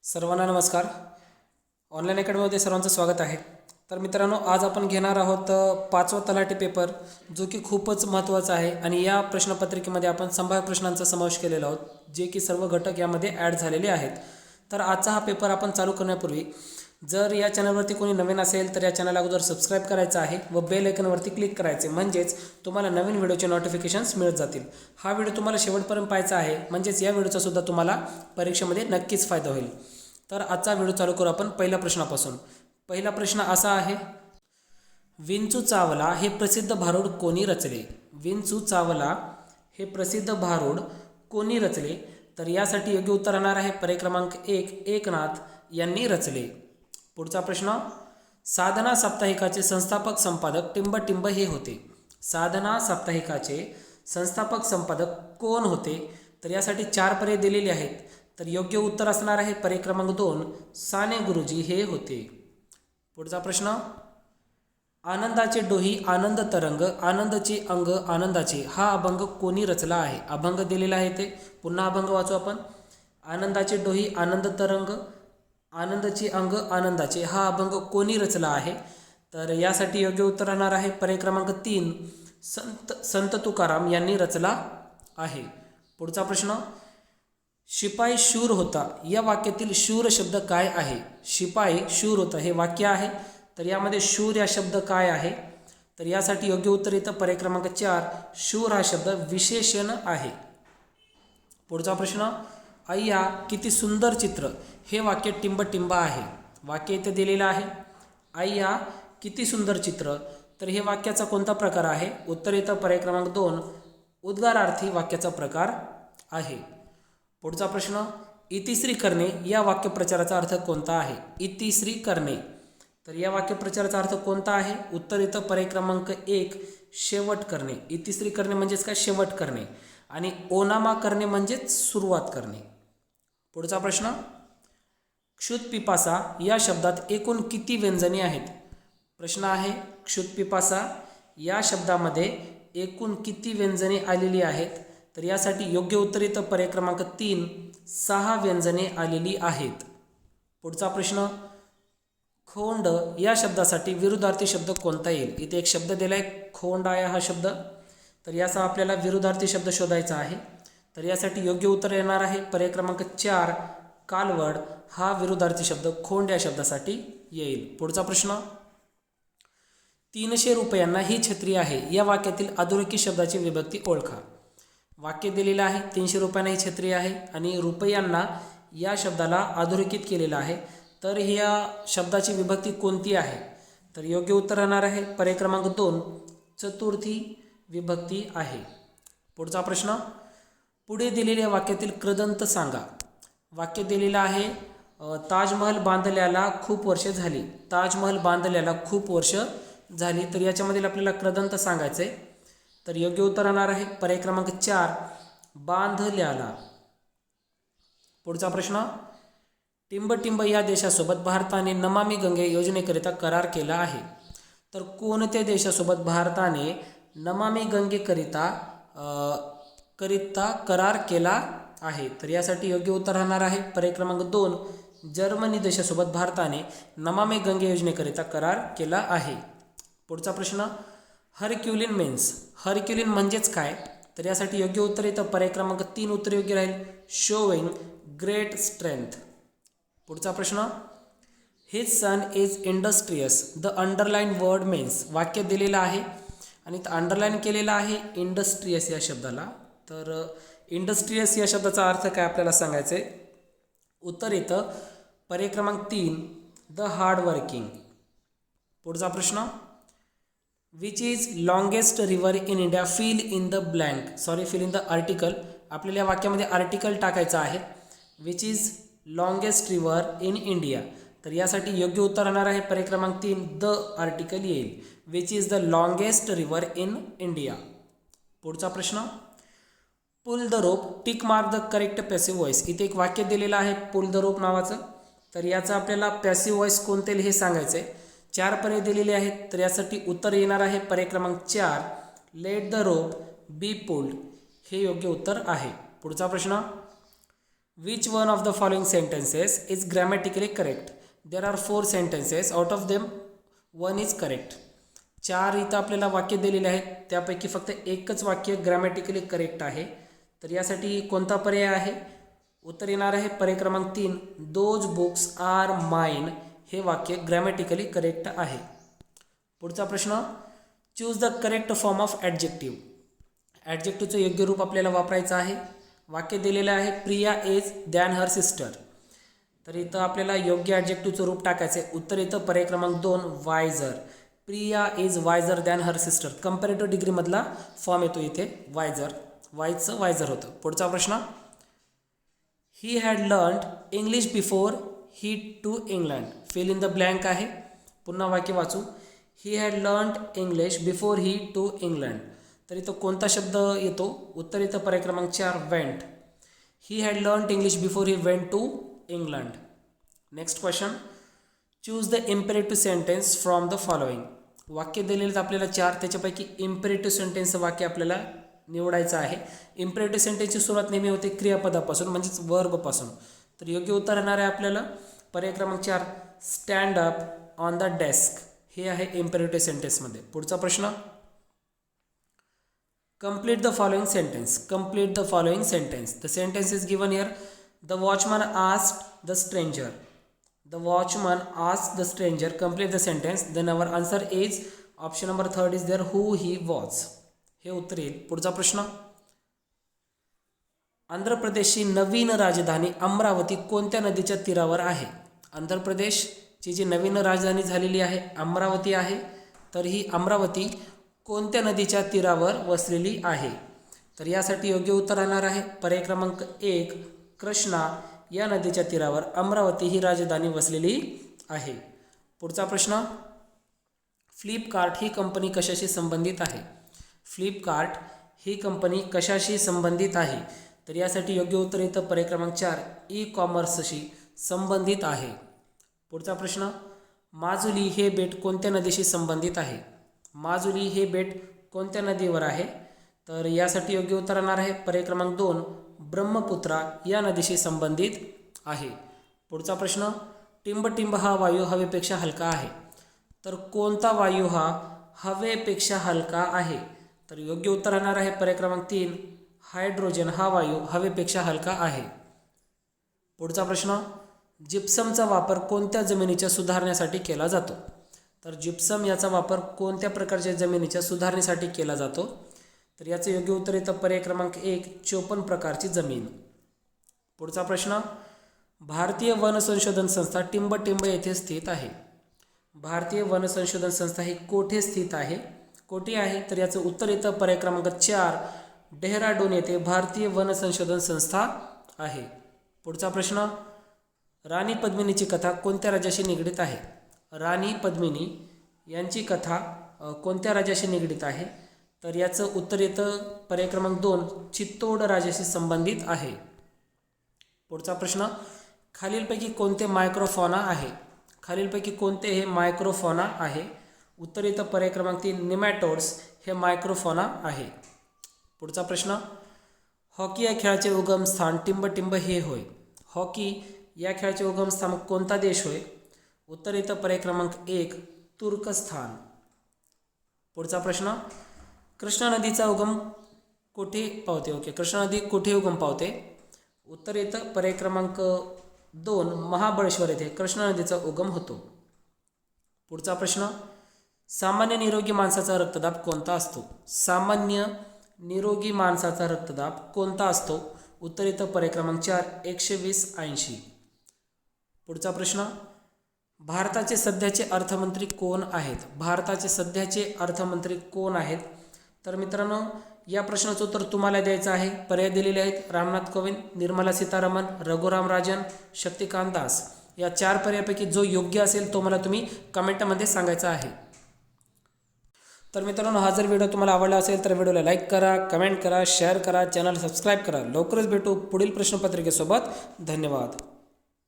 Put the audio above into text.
सर्वांना नमस्कार. ऑनलाईन अकॅडमीमध्ये सर्वांचं स्वागत आहे. तर मित्रांनो, आज आपण घेणार आहोत पाचवा तलाठी पेपर, जो की खूपच महत्त्वाचा आहे. आणि या प्रश्नपत्रिकेमध्ये आपण संभाव्य प्रश्नांचा समावेश केलेला आहोत, जे की सर्व घटक यामध्ये ॲड झालेले आहेत. तर आजचा हा पेपर आपण चालू करण्यापूर्वी जर या चॅनलवरती कोणी नवीन असेल तर या चॅनल अगोदर सबस्क्राईब करायचं आहे व बेल आयकॉनवरती क्लिक करायचे, म्हणजेच तुम्हाला नवीन व्हिडिओचे नोटिफिकेशन्स मिळत जातील. हा व्हिडिओ तुम्हाला शेवटपर्यंत पाहायचा आहे, म्हणजेच या व्हिडिओचा सुद्धा तुम्हाला परीक्षेमध्ये नक्कीच फायदा होईल. तर आजचा व्हिडिओ चालू करू आपण पहिल्या प्रश्नापासून. पहिला प्रश्न असा आहे, विंचू चावला हे प्रसिद्ध भारूड कोणी रचले? विंचू चावला हे प्रसिद्ध भारूड कोणी रचले? तर यासाठी योग्य उत्तर राहणार आहे पर्याय क्रमांक 1, एकनाथ यांनी रचले. पुढचा प्रश्न, साधना साप्ताहिकाचे संस्थापक संपादक टिंब हे होते. साधना साप्ताहिकाचे संस्थापक संपादक कोण होते? तर यासाठी 4 पर्याय दिलेले आहेत. तर योग्य उत्तर असणार आहे पर्याय क्रमांक 2, साने गुरुजी हे होते. पुढचा प्रश्न, आनंदाचे डोही आनंद तरंग आनंदचे अंग आनंदाचे हा अभंग कोणी रचला आहे? अभंग दिलेला आहे, ते पुन्हा अभंग वाचू आपण. आनंदाचे डोही आनंद तरंग आनंदाचे अंग आनंदाचे हा अभंग कोणी रचला आहे? तर यासाठी योग्य उत्तर राहणार आहे पर्याय क्रमांक 3, संत तुकाराम यांनी रचला आहे. पुढचा प्रश्न, शिपाई शूर होता या वाक्यातील शूर शब्द काय आहे? शिपाई शूर होता हे वाक्य आहे, तर यामध्ये शूर या शब्द काय आहे? तर यासाठी योग्य उत्तर येतं पर्याय क्रमांक 4, शूर हा शब्द विशेषण आहे. पुढचा प्रश्न, अय्या किती सुंदर चित्र हे वाक्य टिंब आहे. वाक्य इथे दिलेलं आहे, अय्या किती सुंदर चित्र. तर हे वाक्याचा कोणता प्रकार आहे? उत्तर येतं पर्याय क्रमांक 2, उद्गारार्थी वाक्याचा प्रकार आहे. पुढचा प्रश्न, इतिश्री करणे या वाक्यप्रचाराचा अर्थ कोणता आहे? इतिश्री करणे, तर या वाक्यप्रचाराचा अर्थ कोणता आहे? उत्तर येतं पर्याय क्रमांक 1, शेवट करणे. इतिश्री करणे म्हणजेच काय? शेवट करणे. आणि ओनामा करणे म्हणजेच सुरुवात करणे. पुढचा प्रश्न, क्षुत्पिपासा या शब्दात एकूण किती व्यंजने आहेत? प्रश्न आहे, क्षुत्पिपासा या शब्दामध्ये एकूण किती व्यंजने आलेली आहेत? तर यासाठी योग्य उत्तर येतं पर्याय क्रमांक 3, 6 व्यंजने आलेली आहेत. पुढचा प्रश्न, खोंड या शब्दासाठी विरुद्धार्थी शब्द कोणता येईल? इथे एक शब्द दिला आहे, खोंड आहे हा शब्द. तर याचा आपल्याला विरुद्धार्थी शब्द शोधायचा आहे. तर यासाठी योग्य उत्तर येणार आहे पर्याय क्रमांक 4, कालवड हा विरुद्धार्थी शब्द खोंड या शब्दासाठी येईल. पुढचा प्रश्न, 300 रुपयांना ही छत्री आहे या वाक्यातील अधोरेखित शब्दाची विभक्ती ओळखा. वाक्य दिलेलं आहे, 300 रुपयांना ही छत्री आहे आणि रुपयांना या शब्दाला अधोरेखित केलेलं आहे. तर ह्या शब्दाची विभक्ती कोणती आहे? तर योग्य उत्तर राहणार आहे पर्याय क्रमांक 2, चतुर्थी विभक्ती आहे. पुढचा प्रश्न, पुढे दिलेल्या वाक्यातील कृदंत सांगा. वाक्य दिलेलं आहे, ताजमहल बांधल्याला खूप वर्ष झाली. ताजमहल बांधल्याला खूप वर्ष झाली. तर याच्यामधील आपल्याला कृदंत सांगायचं आहे. तर योग्य उत्तर राहणार आहे पर्याय क्रमांक 4, बांधल्याला. पुढचा प्रश्न, टिंब या देशासोबत भारताने नमामि गंगे योजनेकरिता करार केला आहे. तर कोणत्या देशासोबत भारताने नमामि गंगेकरिता करार केला आहे? तर यासाठी योग्य उत्तर राहणार आहे पर्याय क्रमांक 2, जर्मनी देशासोबत भारताने नमामि गंगे योजनेकरिता करार केला आहे. पुढचा प्रश्न, हरक्युलिन मेन्स हरक्युलिन म्हणजेच काय? तर यासाठी योग्य उत्तर येतं पर्याय क्रमांक 3, उत्तर योग्य राहील, शोविंग ग्रेट स्ट्रेंथ. पुढचा प्रश्न, his son is industrious the underline word means. वाक्य दिलेलं आहे आणि अंडरलाईन केलेलं आहे इंडस्ट्रियस या शब्दाला. तर इंडस्ट्रियस या शब्दाचा अर्थ काय आपल्याला सांगायचं आहे? उत्तर येतं पर्याय क्रमांक 3, द हार्ड वर्किंग. पुढचा प्रश्न, which is longest river in India fill in the article. आपल्याला या वाक्यामध्ये आर्टिकल टाकायचं आहे. Which is longest river in India. तर यासाठी योग्य उत्तर राहणार आहे पर्याय क्रमांक 3, द आर्टिकल येईल. Which is the longest river in India. पुढचा प्रश्न, pull the rope tick mark the correct passive voice. इथे एक वाक्य दिलेलं आहे पुल द रोप नावाचं. तर याचं आपल्याला पॅसिव्ह व्हॉइस कोणते हे सांगायचं आहे. 4 पर्याय दिलेले आहेत. तर यासाठी उत्तर येणार आहे पर्याय क्रमांक 4, let the rope be pulled हे योग्य उत्तर आहे. पुढचा प्रश्न, Which one of the following sentences is grammatically correct? There are 4 sentences. Out of them, one is correct. 4 इथं आपल्याला वाक्य दिलेले आहेत, त्यापैकी फक्त एकच वाक्य ग्रॅमॅटिकली करेक्ट आहे. तर यासाठी कोणता पर्याय आहे? उत्तर येणार आहे पर्याय क्रमांक 3. Those books are mine. हे वाक्य ग्रॅमॅटिकली करेक्ट आहे. पुढचा प्रश्न, choose the correct form of adjective. ॲडजेक्टिव्हचं योग्य रूप आपल्याला वापरायचं आहे. वाक्य दिलेलं आहे Priya is than her sister. तर इथं आपल्याला योग्य ॲडजेक्टिव्हचं रूप टाकायचं आहे. उत्तर येतं पर्याय क्रमांक 2 wiser. Priya is wiser than her sister. Comparative डिग्रीमधला फॉर्म येतो इथे वायझर. वाईजचं वायझर होतं. पुढचा प्रश्न, he had learned English before he to England. Fill in the blank आहे. पुन्हा वाक्य वाचू. He had learned English before he to England. तर इथं कोणता शब्द येतो? उत्तर येतं पर्याय क्रमांक 4 went. He had learned English before he went to England. Next question, choose the imperative sentence from the following. वाक्य दिलेलं आपल्याला 4, त्याच्यापैकी इम्पेरेटिव्ह सेंटेन्सचं वाक्य आपल्याला निवडायचं आहे. इम्पेरेटिव्ह सेंटेन्सची सुरुवात नेहमी होते क्रियापदापासून, म्हणजेच वर्बपासून. तर योग्य उत्तर येणार आहे आपल्याला पर्याय क्रमांक 4 stand up on the desk. हे आहे इम्पेरेटिव्ह सेंटेन्समध्ये. पुढचा प्रश्न, complete the following sentence. Complete the following sentence. The sentence is given here. The watchman asked the stranger. The watchman asked the stranger. Complete the sentence. Then our answer is option number 3 is there, who he was. हे उत्तर येईल. पुढचा प्रश्न, आंध्र प्रदेशची नवीन राजधानी अमरावती कोणत्या नदीच्या तीरावर आहे? आंध्र प्रदेशची जी नवीन राजधानी झालेली आहे अमरावती आहे. तर ही अमरावती कोणत्या नदीच्या तीरावर वसलेली आहे? तर यासाठी योग्य उत्तर राहणार आहे पर्याय क्रमांक 1 कृष्णा या नदीच्या तीरावर अमरावती ही राजधानी वसलेली आहे. पुढचा प्रश्न, फ्लिपकार्ट ही कंपनी कशाशी संबंधित आहे? फ्लिपकार्ट ही कंपनी कशाशी संबंधित आहे? तर यासाठी योग्य उत्तर येतं पर्याय क्रमांक 4 ई कॉमर्सशी संबंधित आहे. पुढचा प्रश्न, माजुली हे बेट कोणत्या नदीशी संबंधित आहे? माजुली हे बेट कोणत्या नदीवर आहे? तर यासाठी योग्य उत्तर येणार आहे पर्याय क्रमांक 2 ब्रह्मपुत्रा या नदीशी संबंधित आहे. पुढचा प्रश्न, टिंबटिंब हा वायू हवेपेक्षा हलका आहे. तर कोणता वायू हा हवेपेक्षा हलका आहे? तर योग्य उत्तर येणार आहे पर्याय क्रमांक 3 हायड्रोजन हा वायू हवेपेक्षा हलका आहे. पुढचा प्रश्न, जिप्समचा वापर कोणत्या जमिनीच्या सुधारण्यासाठी केला जातो? तर जिप्सम याचा वापर कोणत्या प्रकारच्या जमिनीच्या सुधारणेसाठी केला जातो? तर याचं योग्य उत्तर येतं पर्याय क्रमांक 1 54 प्रकारची जमीन. पुढचा प्रश्न, भारतीय वन संशोधन संस्था टिंबटिंब येथे स्थित आहे. भारतीय वन संशोधन संस्था ही कोठे स्थित आहे? कोठे आहे? तर याचं उत्तर येतं पर्याय क्रमांक 4 डेहराडून येथे भारतीय वन संशोधन संस्था आहे. पुढचा प्रश्न, राणी पद्मिनीची कथा कोणत्या राज्याशी निगडीत आहे? राणी पद्मिनी यांची कथा कोणत्या राज्याशी निगडीत आहे? तर याचं उत्तर येतं पर्याय क्रमांक 2 चित्तोड राज्याशी संबंधित आहे. पुढचा प्रश्न, खालीलपैकी कोणते मायक्रोफॉना आहे? खालीलपैकी कोणते हे मायक्रोफॉना आहे? उत्तर येतं पर्याय क्रमांक 3 निमॅटोड्स हे मायक्रोफॉना आहे. पुढचा प्रश्न, हॉकी या खेळाचे उगमस्थान टिंबटिंब हे होय. हॉकी या खेळाचे उगमस्थान कोणता देश होय? उत्तर येतं पर्याय क्रमांक 1 तुर्कस्थान. पुढचा प्रश्न, कृष्णा नदीचा उगम कोठे पावते? कृष्णा नदी कोठे उगम पावते? उत्तर येतं पर्याय क्रमांक 2 महाबळेश्वर येथे कृष्णा नदीचा उगम होतो. पुढचा प्रश्न, सामान्य निरोगी माणसाचा रक्तदाब कोणता असतो? सामान्य निरोगी माणसाचा रक्तदाब कोणता असतो? उत्तर येतं पर्याय क्रमांक 4 120/80. पुढचा प्रश्न, भारताचे सध्याचे अर्थमंत्री कोण आहेत? भारताचे सध्याचे अर्थमंत्री कोण आहेत? तर मित्रांनो, या प्रश्नाचं उत्तर तुम्हाला द्यायचं आहे. पर्याय दिलेले आहेत रामनाथ कोविंद, निर्मला सीतारामन, रघुराम राजन, शक्तिकांत दास. या 4 पर्यायापैकी जो योग्य असेल तो मला तुम्ही कमेंटमध्ये सांगायचा आहे. तर मित्रांनो, हा जर व्हिडिओ तुम्हाला आवडला असेल तर व्हिडिओला लाईक करा, कमेंट करा, शेअर करा, चॅनल सबस्क्राईब करा. लवकरच भेटू पुढील प्रश्नपत्रिकेसोबत. धन्यवाद.